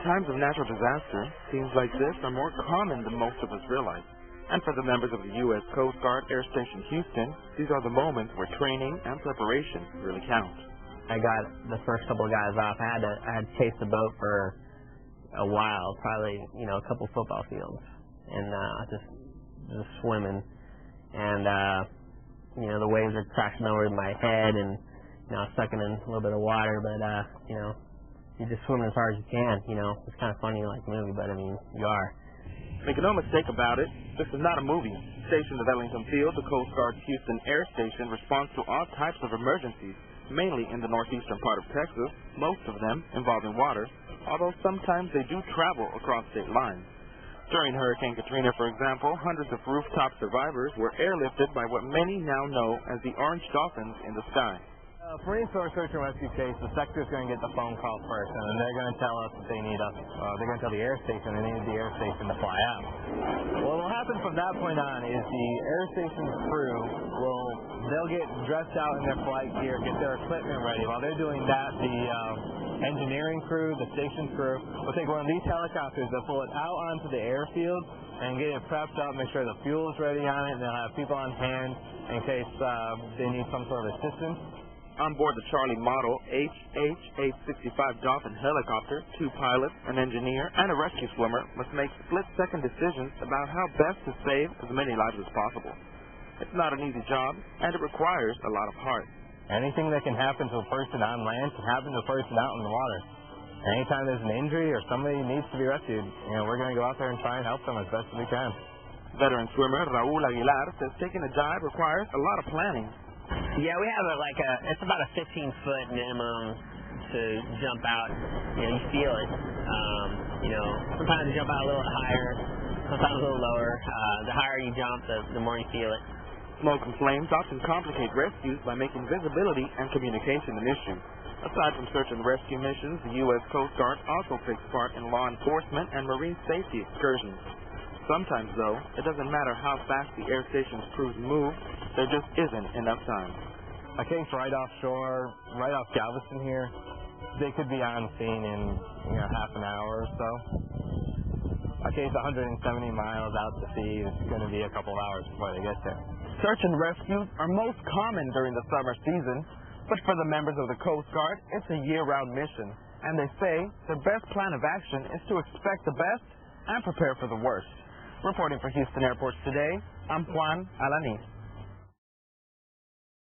times of natural disaster, scenes like this are more common than most of us realize. And for the members of the U.S. Coast Guard Air Station Houston, these are the moments where training and preparation really count. I got the first couple of guys off. I had to chase the boat for a while, probably, a couple football fields, and just swimming. And, the waves are crashing over my head, and, I was sucking in a little bit of water, but, you're just swimming as hard as you can, It's kind of funny like a movie, but, you are. Make no mistake about it, this is not a movie. Stationed at Ellington Field, the Coast Guard's Houston Air Station responds to all types of emergencies, mainly in the northeastern part of Texas, most of them involving water, although sometimes they do travel across state lines. During Hurricane Katrina, for example, hundreds of rooftop survivors were airlifted by what many now know as the orange dolphins in the sky. For any sort of search and rescue case, the sector is going to get the phone call first, and then they're going to tell us that they need us. They're going to tell the air station they need the air station to fly out. What will happen from that point on is the air station's crew they'll get dressed out in their flight gear, get their equipment ready. While they're doing that, the engineering crew, the station crew, will take one of these helicopters, they'll pull it out onto the airfield and get it prepped up, make sure the fuel is ready on it, and they'll have people on hand in case they need some sort of assistance. On board the Charlie model HH-865 Dolphin helicopter, 2 pilots, an engineer, and a rescue swimmer must make split-second decisions about how best to save as many lives as possible. It's not an easy job, and it requires a lot of heart. Anything that can happen to a person on land can happen to a person out in the water. Anytime there's an injury or somebody needs to be rescued, we're going to go out there and try and help them as best as we can. Veteran swimmer Raul Aguilar says taking a dive requires a lot of planning. Yeah, we have it's about a 15-foot minimum to jump out. You feel it. Sometimes you jump out a little higher, sometimes a little lower. The higher you jump, the more you feel it. Smoke and flames often complicate rescues by making visibility and communication an issue. Aside from search and rescue missions, the U.S. Coast Guard also takes part in law enforcement and marine safety excursions. Sometimes, though, it doesn't matter how fast the air station's crews move, there just isn't enough time. A case right offshore, right off Galveston here, they could be on scene in half an hour or so. A case 170 miles out to sea is going to be a couple of hours before they get there. Search and rescues are most common during the summer season, but for the members of the Coast Guard, it's a year-round mission, and they say their best plan of action is to expect the best and prepare for the worst. Reporting for Houston Airports Today, I'm Juan Alanis.